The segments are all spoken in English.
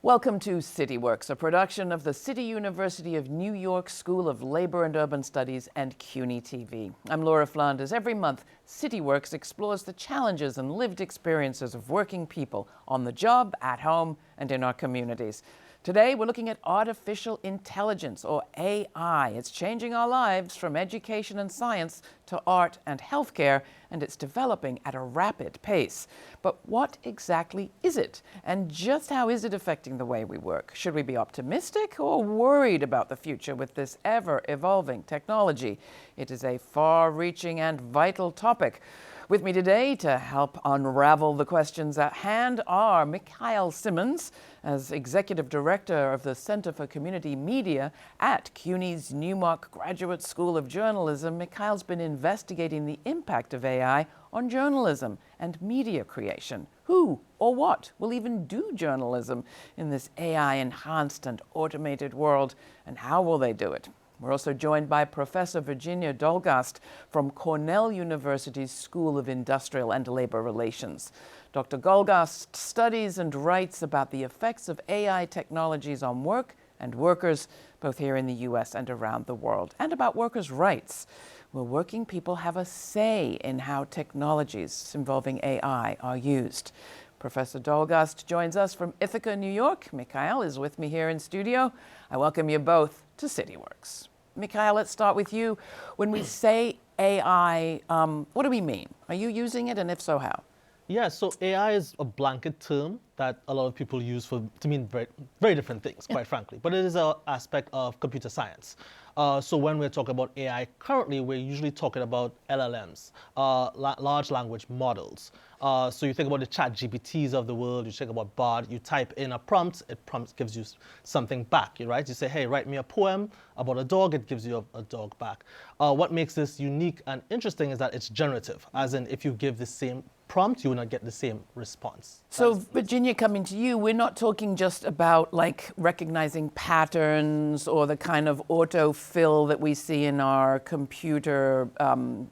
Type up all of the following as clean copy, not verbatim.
Welcome to CityWorks, a production of the City University of New York School of Labor and Urban Studies and CUNY TV. I'm Laura Flanders. Every month, CityWorks explores the challenges and lived experiences of working people on the job, at home, and in our communities. Today, we're looking at artificial intelligence, or AI. It's changing our lives from education and science to art and healthcare, and it's developing at a rapid pace. But what exactly is it? And just how is it affecting the way we work? Should we be optimistic or worried about the future with this ever-evolving technology? It is a far-reaching and vital topic. With me today to help unravel the questions at hand are Mikhael Simmonds, as Executive Director of the Center for Community Media at CUNY's Newmark Graduate School of Journalism. Mikhael's been investigating the impact of AI on journalism and media creation. Who or what will even do journalism in this AI-enhanced and automated world, and how will they do it? We're also joined by Professor Virginia Doellgast from Cornell University's School of Industrial and Labor Relations. Dr. Doellgast studies and writes about the effects of AI technologies on work and workers, both here in the US and around the world, and about workers' rights. Will working people have a say in how technologies involving AI are used? Professor Doellgast joins us from Ithaca, New York. Mikhael is with me here in studio. I welcome you both to CityWorks. Mikhael, let's start with you. When we say AI, what do we mean? Are you using it, and if so, how? Yeah, so AI is a blanket term that a lot of people use to mean very different things, quite frankly. But it is an aspect of computer science. So when we're talking about AI currently, we're usually talking about LLMs, large language models. So you think about the ChatGPTs of the world, you think about Bard, you type in a prompt, gives you something back, right? You say, hey, write me a poem about a dog, it gives you a dog back. What makes this unique and interesting is that it's generative, as in if you give the same prompt, you will not get the same response. So Virginia, coming to you, we're not talking just about like recognizing patterns or the kind of autofill that we see in our computer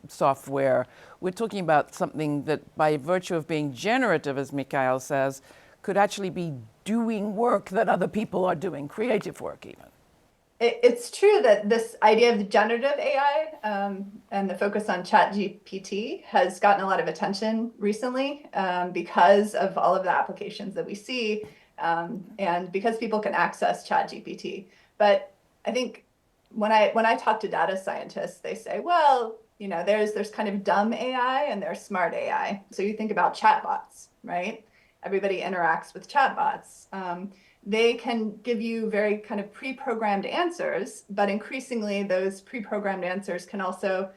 software. We're talking about something that, by virtue of being generative, as Mikhael says, could actually be doing work that other people are doing, creative work even. It's true that this idea of generative AI and the focus on ChatGPT has gotten a lot of attention recently because of all of the applications that we see and because people can access ChatGPT. But I think when I talk to data scientists, they say, well, you know, there's kind of dumb AI and there's smart AI. So you think about chatbots, right? Everybody interacts with chatbots. They can give you very kind of pre-programmed answers, but increasingly those pre-programmed answers can also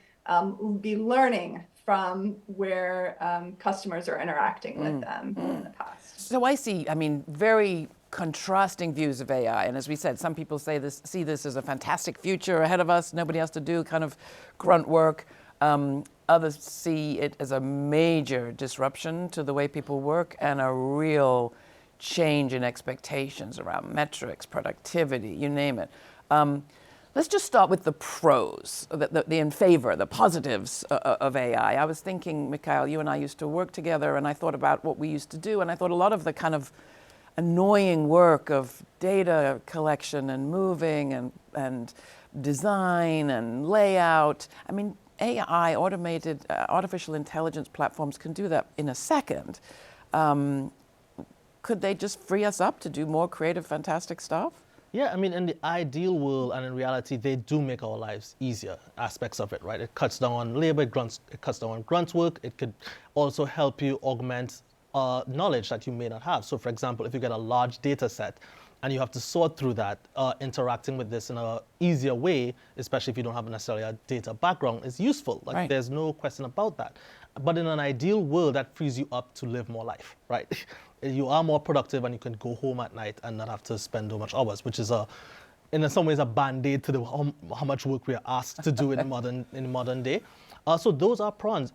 be learning from where customers are interacting with them in the past. So I see, very contrasting views of AI. And as we said, some people see this as a fantastic future ahead of us. Nobody has to do kind of grunt work. Others see it as a major disruption to the way people work and a real change in expectations around metrics, productivity, you name it. Let's just start with the pros, the in favor, the positives of AI. I was thinking, Mikhael, you and I used to work together, and I thought about what we used to do, and I thought a lot of the kind of annoying work of data collection and moving and design and layout. AI, automated, artificial intelligence platforms can do that in a second. Could they just free us up to do more creative, fantastic stuff? Yeah, in the ideal world and in reality, they do make our lives easier, aspects of it, right? It cuts down on labor, it cuts down on grunt work. It could also help you augment knowledge that you may not have. So for example, if you get a large data set and you have to sort through that, interacting with this in an easier way, especially if you don't have necessarily a data background, is useful. Right. There's no question about that. But in an ideal world, that frees you up to live more life, right? You are more productive and you can go home at night and not have to spend so much hours, which is in some ways a band-aid to how much work we are asked to do in the modern day. So those are pros,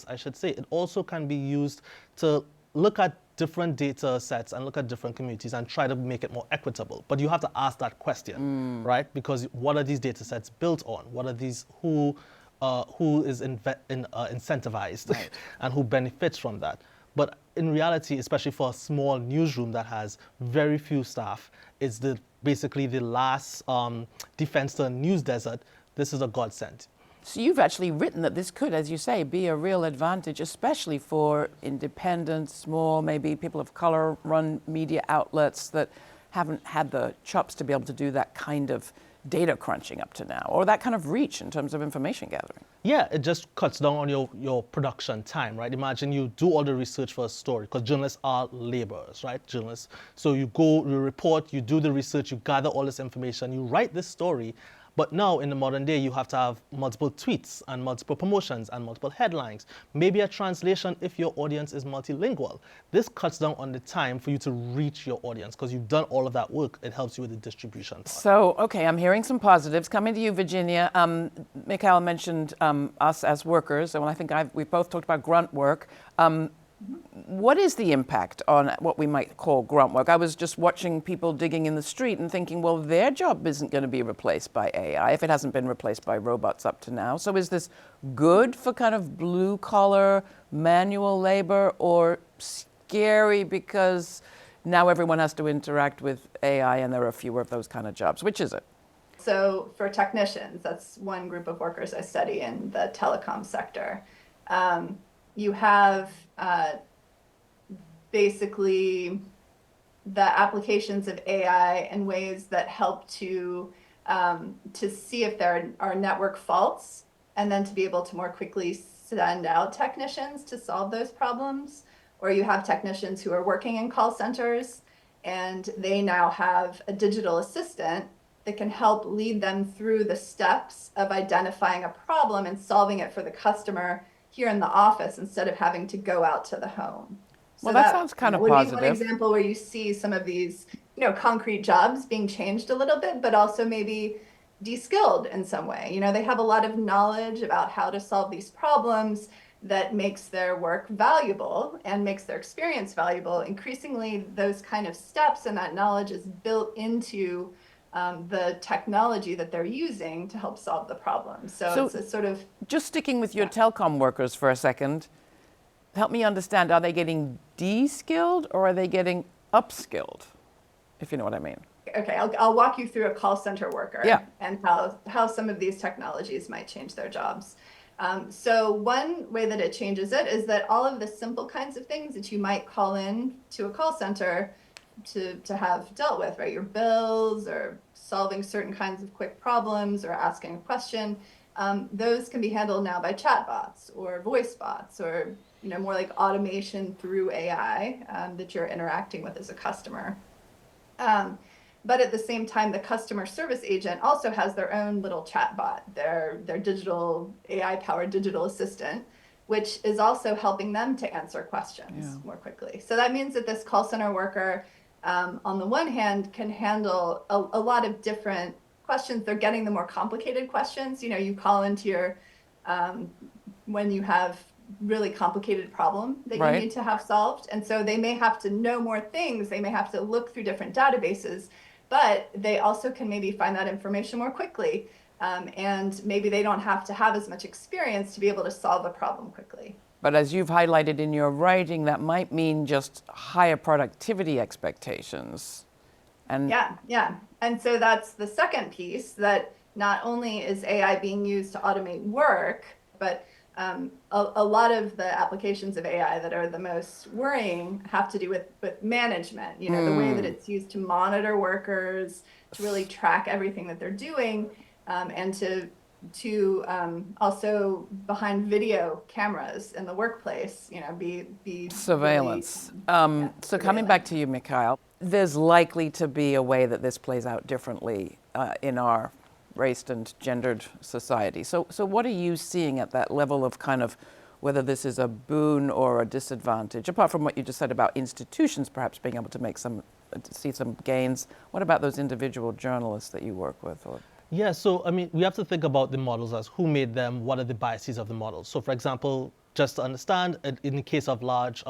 I should say. It also can be used to look at different data sets and look at different communities and try to make it more equitable. But you have to ask that question, right? Because what are these data sets built on? What are these, who is incentivized, right, and who benefits from that? But in reality, especially for a small newsroom that has very few staff, it's basically the last defense to a news desert. This is a godsend. So you've actually written that this could, as you say, be a real advantage, especially for independent, small, maybe people of color run media outlets that haven't had the chops to be able to do that kind of data crunching up to now, or that kind of reach in terms of information gathering. Yeah, it just cuts down on your production time, right? Imagine you do all the research for a story, because journalists are laborers, right? Journalists. So you go, you report, you do the research, you gather all this information, you write this story. But now, in the modern day, you have to have multiple tweets and multiple promotions and multiple headlines. Maybe a translation if your audience is multilingual. This cuts down on the time for you to reach your audience, because you've done all of that work. It helps you with the distribution part. So, okay, I'm hearing some positives. Coming to you, Virginia. Mikhael mentioned us as workers, and I think we've both talked about grunt work. What is the impact on what we might call grunt work? I was just watching people digging in the street and thinking, well, their job isn't going to be replaced by AI if it hasn't been replaced by robots up to now. So is this good for kind of blue-collar manual labor, or scary because now everyone has to interact with AI and there are fewer of those kind of jobs? Which is it? So for technicians, that's one group of workers I study in the telecom sector. You have basically the applications of AI in ways that help to see if there are network faults, and then to be able to more quickly send out technicians to solve those problems. Or you have technicians who are working in call centers, and they now have a digital assistant that can help lead them through the steps of identifying a problem and solving it for the customer here in the office, instead of having to go out to the home. So well, that sounds kind of would positive. be one example where you see some of these, concrete jobs being changed a little bit, but also maybe de-skilled in some way. They have a lot of knowledge about how to solve these problems that makes their work valuable and makes their experience valuable. Increasingly, those kind of steps and that knowledge is built into the technology that they're using to help solve the problem. So it's a sort of... Just sticking with your telecom workers for a second, help me understand, are they getting de-skilled or are they getting upskilled, if you know what I mean? Okay, I'll walk you through a call center worker and how some of these technologies might change their jobs. So one way that it changes it is that all of the simple kinds of things that you might call in to a call center to have dealt with, right? Your bills, or solving certain kinds of quick problems, or asking a question, those can be handled now by chatbots or voice bots, or more like automation through AI that you're interacting with as a customer. But at the same time, the customer service agent also has their own little chatbot, their digital AI-powered digital assistant, which is also helping them to answer questions more quickly. So that means that this call center worker, on the one hand, can handle a lot of different questions. They're getting the more complicated questions. You call into your, when you have really complicated problem that you need to have solved. And so they may have to know more things. They may have to look through different databases, but they also can maybe find that information more quickly. And maybe they don't have to have as much experience to be able to solve a problem quickly. But as you've highlighted in your writing, that might mean just higher productivity expectations. And yeah. And so that's the second piece, that not only is AI being used to automate work, but a lot of the applications of AI that are the most worrying have to do with management, the way that it's used to monitor workers, to really track everything that they're doing, and to also behind video cameras in the workplace, be surveillance. Really, so coming back to you, Mikhael, there's likely to be a way that this plays out differently in our raced and gendered society. So what are you seeing at that level of kind of whether this is a boon or a disadvantage, apart from what you just said about institutions perhaps being able to see some gains? What about those individual journalists that you work with? Yeah, so we have to think about the models as who made them, what are the biases of the models. So for example, just to understand, in the case of large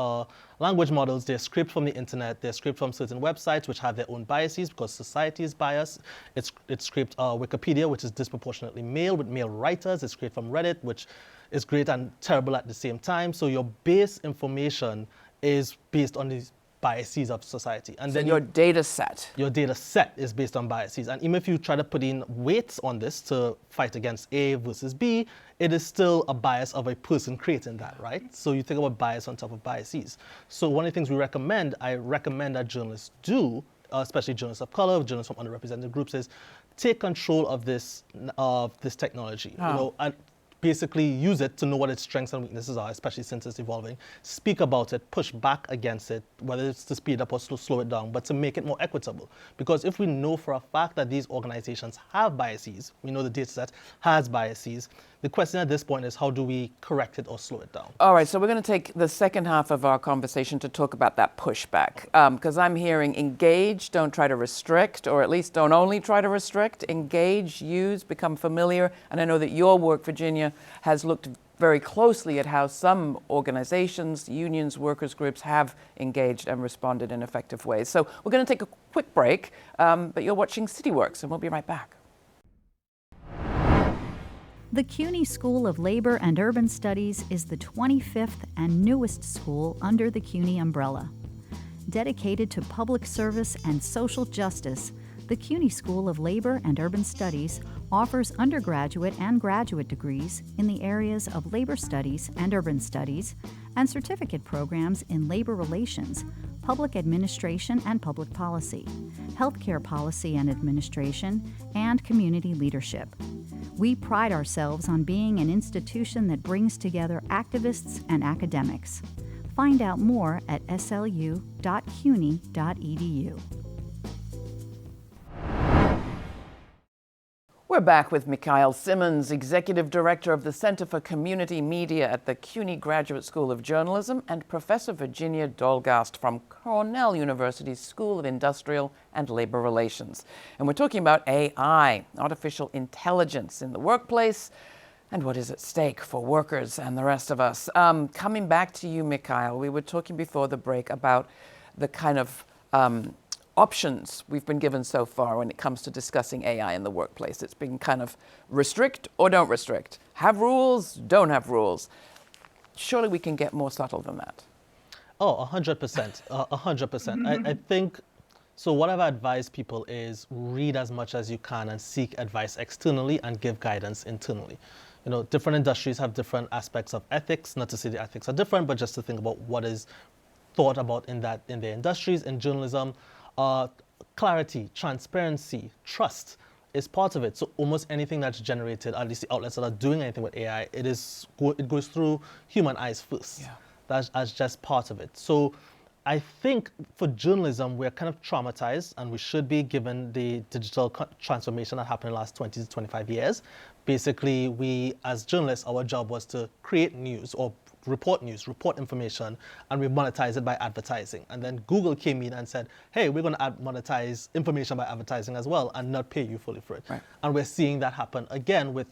language models, they're scraped from the internet, they're scraped from certain websites which have their own biases because society is biased. It's scraped Wikipedia, which is disproportionately male, with male writers. It's scraped from Reddit, which is great and terrible at the same time. So your base information is based on these biases of society. And So then your data set. your data set is based on biases. And even if you try to put in weights on this to fight against A versus B, it is still a bias of a person creating that, right? So you think about bias on top of biases. So one of the things I recommend that journalists do, especially journalists of color, journalists from underrepresented groups, is take control of this technology. Oh. You know, and basically use it to know what its strengths and weaknesses are, especially since it's evolving. Speak about it, push back against it, whether it's to speed up or to slow it down, but to make it more equitable. Because if we know for a fact that these organizations have biases, we know the data set has biases, the question at this point is how do we correct it or slow it down? All right, so we're going to take the second half of our conversation to talk about that pushback, because I'm hearing engage, don't try to restrict, or at least don't only try to restrict, engage, use, become familiar. And I know that your work, Virginia, has looked very closely at how some organizations, unions, workers' groups have engaged and responded in effective ways. So we're going to take a quick break, but you're watching CityWorks, and we'll be right back. The CUNY School of Labor and Urban Studies is the 25th and newest school under the CUNY umbrella. Dedicated to public service and social justice, the CUNY School of Labor and Urban Studies offers undergraduate and graduate degrees in the areas of labor studies and urban studies, and certificate programs in labor relations, public administration and public policy, healthcare policy and administration, and community leadership. We pride ourselves on being an institution that brings together activists and academics. Find out more at slu.cuny.edu. We're back with Mikhael Simmonds, Executive Director of the Center for Community Media at the CUNY Graduate School of Journalism, and Professor Virginia Doellgast from Cornell University's School of Industrial and Labor Relations. And we're talking about AI, artificial intelligence in the workplace, and what is at stake for workers and the rest of us. Coming back to you, Mikhael, we were talking before the break about the kind of options we've been given so far when it comes to discussing AI in the workplace. It's been kind of restrict or don't restrict, have rules, don't have rules. Surely we can get more subtle than that. Oh, 100%, 100%. I think, so what I've advised people is read as much as you can and seek advice externally and give guidance internally. You know, different industries have different aspects of ethics, not to say the ethics are different, but just to think about what is thought about in their industries. In journalism, clarity, transparency, trust is part of it. So almost anything that's generated, at least the outlets that are doing anything with AI, it goes through human eyes first. Yeah. That's just part of it. So I think for journalism, we're kind of traumatized, and we should be, given the digital transformation that happened in the last 20 to 25 years. Basically, we as journalists, our job was to create news or report news, report information, and we monetize it by advertising. And then Google came in and said, hey, we're going to monetize information by advertising as well and not pay you fully for it. Right. And we're seeing that happen again with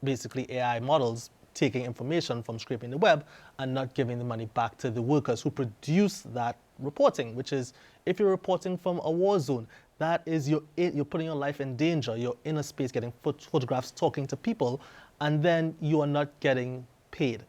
basically AI models taking information from scraping the web and not giving the money back to the workers who produce that reporting, which is, if you're reporting from a war zone, that is you're putting your life in danger. You're in a space getting photographs, talking to people, and then you are not getting paid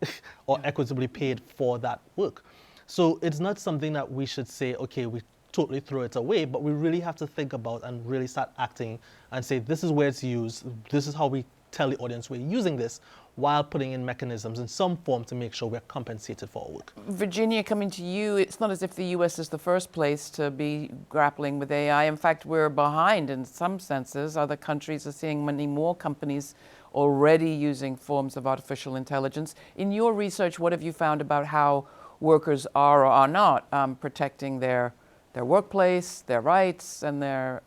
or equitably paid for that work. So it's not something that we should say, okay, we totally throw it away, but we really have to think about and really start acting and say, this is where it's used, this is how we tell the audience we're using this, while putting in mechanisms in some form to make sure we're compensated for our work. Virginia, coming to you, it's not as if the US is the first place to be grappling with AI. In fact, we're behind in some senses. Other countries are seeing many more companies already using forms of artificial intelligence. In your research, what have you found about how workers are or are not protecting their workplace, their rights, and their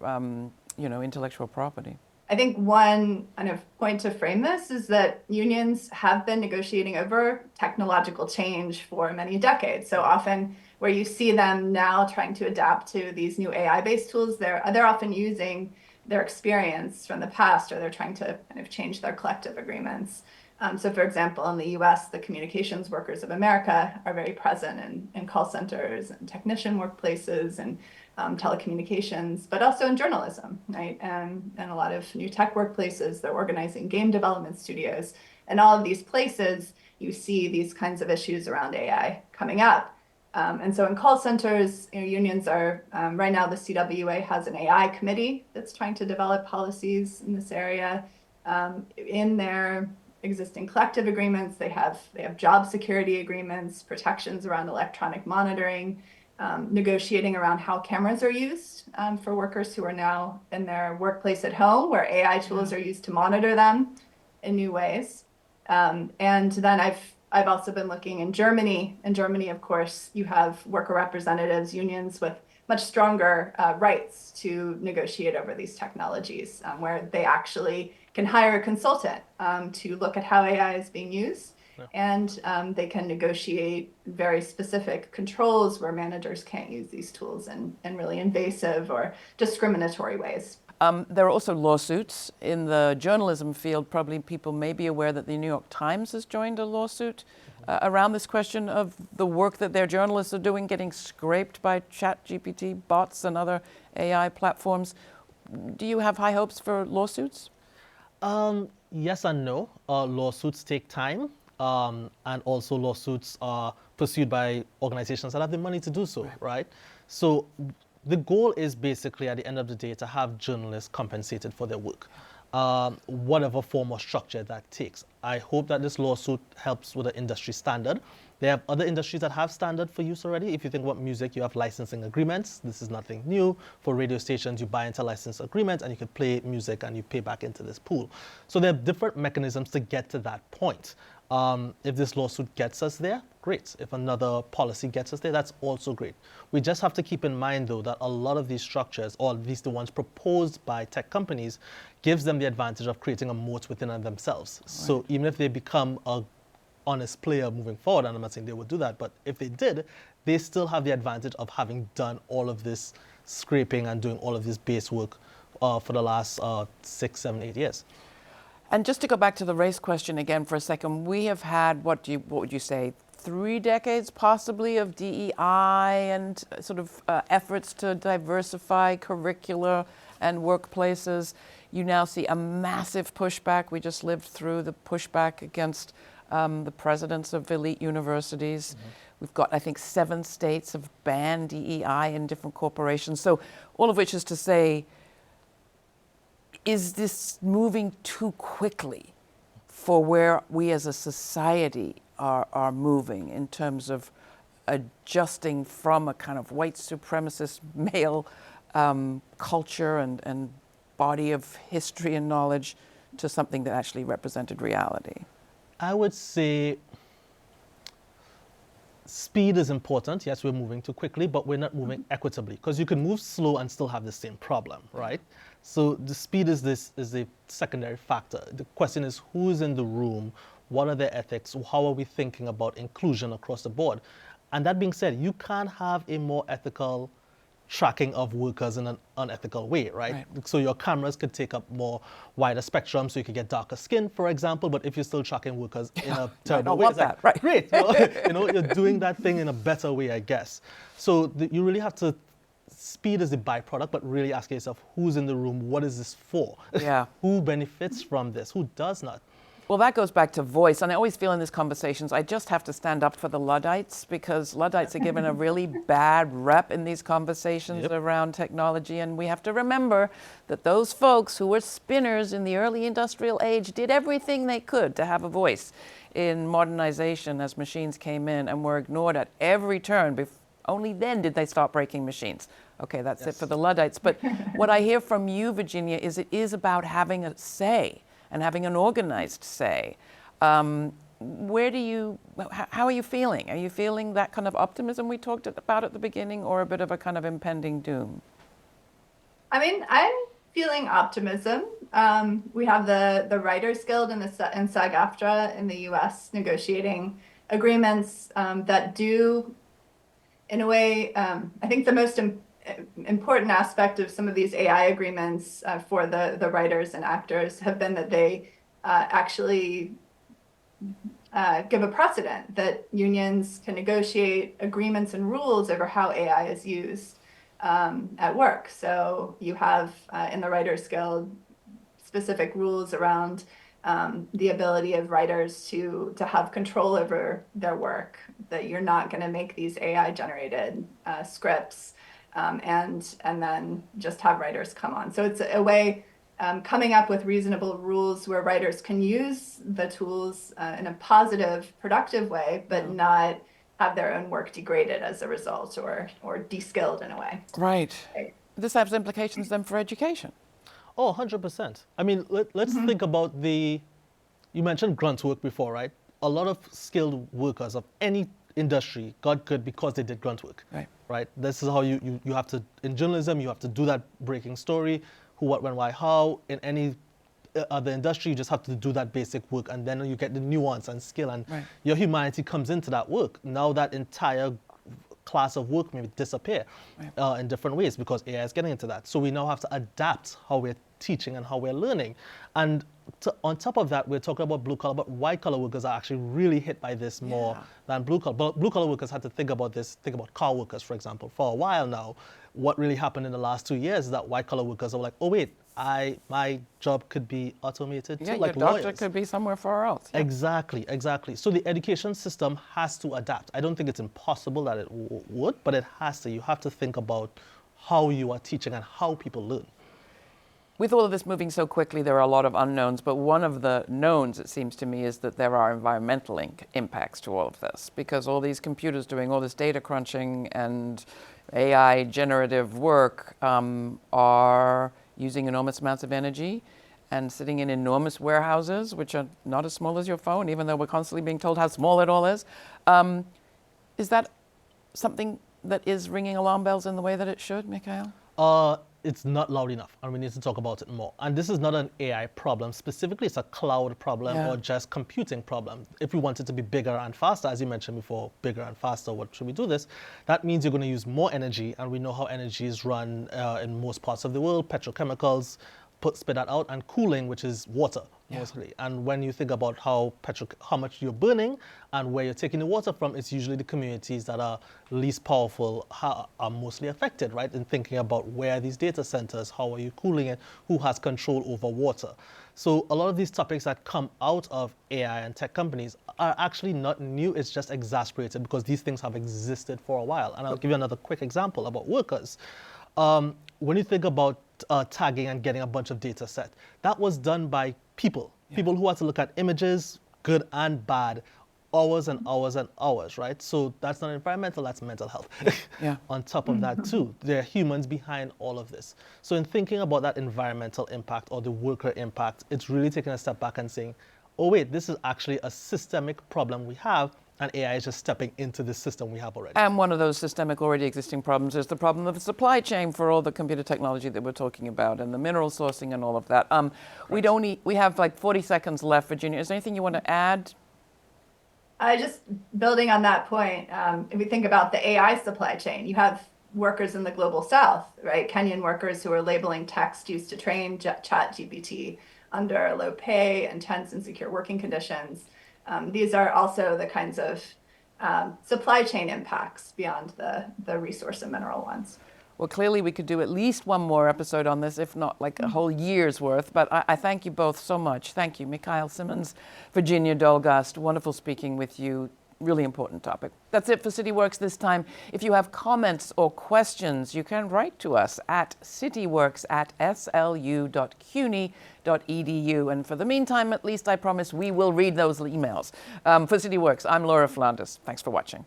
intellectual property? I think one kind of point to frame this is that unions have been negotiating over technological change for many decades. So often where you see them now trying to adapt to these new AI-based tools, they're often using their experience from the past, or they're trying to kind of change their collective agreements. So for example, in the US, the Communications Workers of America are very present in call centers and technician workplaces and telecommunications, but also in journalism, right? And a lot of new tech workplaces, they're organizing game development studios. And all of these places, you see these kinds of issues around AI coming up. And so in call centers, unions are, right now the CWA has an AI committee that's trying to develop policies in this area. In their existing collective agreements, they have job security agreements, protections around electronic monitoring, negotiating around how cameras are used for workers who are now in their workplace at home, where AI tools are used to monitor them in new ways. And then I've also been looking in Germany. In Germany, of course, you have worker representatives, unions with much stronger rights to negotiate over these technologies, where they actually can hire a consultant to look at how AI is being used. And they can negotiate very specific controls where managers can't use these tools in really invasive or discriminatory ways. There are also lawsuits in the journalism field. Probably people may be aware that the New York Times has joined a lawsuit around this question of the work that their journalists are doing getting scraped by ChatGPT bots and other AI platforms. Do you have high hopes for lawsuits? Yes and no. Lawsuits take time, and also lawsuits are pursued by organizations that have the money to do so, right? So the goal is basically at the end of the day to have journalists compensated for their work, whatever form or structure that takes. I hope that this lawsuit helps with the industry standard. They have other industries that have standard for use already. If you think about music, you have licensing agreements. This is nothing new. For radio stations, you buy into license agreements and you can play music and you pay back into this pool. So there are different mechanisms to get to that point. If this lawsuit gets us there, great. If another policy gets us there, that's also great. We just have to keep in mind, though, that a lot of these structures, or at least the ones proposed by tech companies, gives them the advantage of creating a moat within themselves. Right. So even if they become a honest player moving forward, and I'm not saying they would do that, but if they did, they still have the advantage of having done all of this scraping and doing all of this base work for the last 6, 7, 8 years. And just to go back to the race question again for a second, we have had, what would you say, 3 decades possibly of DEI and sort of efforts to diversify curricula and workplaces. You now see a massive pushback. We just lived through the pushback against the presidents of elite universities. Mm-hmm. We've got, I think, 7 states have banned DEI in different corporations. So all of which is to say, is this moving too quickly for where we as a society are moving in terms of adjusting from a kind of white supremacist male culture and body of history and knowledge to something that actually represented reality? I would say speed is important. Yes, we're moving too quickly, but we're not moving equitably, because you can move slow and still have the same problem, right? So the speed is a secondary factor. The question is, who's in the room? What are their ethics? How are we thinking about inclusion across the board? And that being said, you can't have a more ethical tracking of workers in an unethical way, right? So your cameras could take up more wider spectrum, so you could get darker skin, for example, but if you're still tracking workers in a terrible way, it's like, right. Great, you're doing that thing in a better way, I guess. So you really have to, speed is the byproduct, but really ask yourself, who's in the room? What is this for? Yeah. Who benefits from this? Who does not? Well, that goes back to voice. And I always feel in these conversations, I just have to stand up for the Luddites, because Luddites are given a really bad rep in these conversations around technology. And we have to remember that those folks who were spinners in the early industrial age did everything they could to have a voice in modernization as machines came in, and were ignored at every turn. Only then did they start breaking machines. Okay, that's it for the Luddites. But what I hear from you, Virginia, is it is about having a say and having an organized say. How are you feeling? Are you feeling that kind of optimism we talked about at the beginning, or a bit of a kind of impending doom? I mean, I'm feeling optimism. We have the Writers Guild and SAG-AFTRA in the US negotiating agreements that do, in a way, I think the most important aspect of some of these AI agreements for the writers and actors have been that they actually give a precedent that unions can negotiate agreements and rules over how AI is used at work. So you have in the Writers Guild specific rules around the ability of writers to have control over their work, that you're not going to make these AI generated scripts and then just have writers come on. So it's a way coming up with reasonable rules where writers can use the tools in a positive, productive way, but not have their own work degraded as a result or de-skilled in a way. Right. This has implications then for education. Oh, 100%. I mean, let's think about you mentioned grunt work before, right? A lot of skilled workers of any industry got good because they did grunt work. Right? This is how you have to, in journalism, you have to do that breaking story, who, what, when, why, how. In any other industry, you just have to do that basic work, and then you get the nuance and skill, and your humanity comes into that work. Now that entire class of work may disappear in different ways because AI is getting into that. So we now have to adapt how we're teaching and how we're learning. And on top of that, we're talking about blue collar, but white collar workers are actually really hit by this more than blue collar. But blue collar workers had to think about this, think about car workers, for example. For a while now, what really happened in the last 2 years is that white collar workers are like, oh wait, my job could be automated too, like your doctor lawyers. could be somewhere far else. Exactly. So the education system has to adapt. I don't think it's impossible that it would, but it has to. You have to think about how you are teaching and how people learn. With all of this moving so quickly, there are a lot of unknowns, but one of the knowns, it seems to me, is that there are environmental impacts to all of this, because all these computers doing all this data crunching and AI generative work are using enormous amounts of energy and sitting in enormous warehouses, which are not as small as your phone, even though we're constantly being told how small it all is. Is that something that is ringing alarm bells in the way that it should, Mikhael? It's not loud enough, and we need to talk about it more. And this is not an AI problem. Specifically, it's a cloud problem or just computing problem. If we want it to be bigger and faster, as you mentioned before, bigger and faster, what should we do this? That means you're going to use more energy, and we know how energy is run in most parts of the world. Petrochemicals spit that out, and cooling, which is water mostly. And when you think about how much you're burning and where you're taking the water from, it's usually the communities that are least powerful are mostly affected, right? In thinking about where are these data centers, how are you cooling it, who has control over water. So a lot of these topics that come out of AI and tech companies are actually not new, it's just exacerbated because these things have existed for a while. And I'll give you another quick example about workers. When you think about tagging and getting a bunch of data set, that was done by people who had to look at images, good and bad, hours and hours and hours, right? So that's not environmental, that's mental health. On top of that too, there are humans behind all of this. So in thinking about that environmental impact or the worker impact, it's really taking a step back and saying, oh wait, this is actually a systemic problem we have, and AI is just stepping into the system we have already. And one of those systemic already existing problems is the problem of the supply chain for all the computer technology that we're talking about and the mineral sourcing and all of that. We have like 40 seconds left, Virginia. Is there anything you want to add? Just building on that point, if we think about the AI supply chain, you have workers in the global south, right? Kenyan workers who are labeling text used to train ChatGPT under low pay, intense, insecure working conditions. These are also the kinds of supply chain impacts beyond the resource and mineral ones. Well, clearly we could do at least one more episode on this, if not like a whole year's worth. But I thank you both so much. Thank you, Mikhael Simmonds, Virginia Doellgast. Wonderful speaking with you. Really important topic. That's it for CityWorks this time. If you have comments or questions, you can write to us at cityworks@slu.cuny.edu. And for the meantime, at least, I promise we will read those emails. For CityWorks, I'm Laura Flanders. Thanks for watching.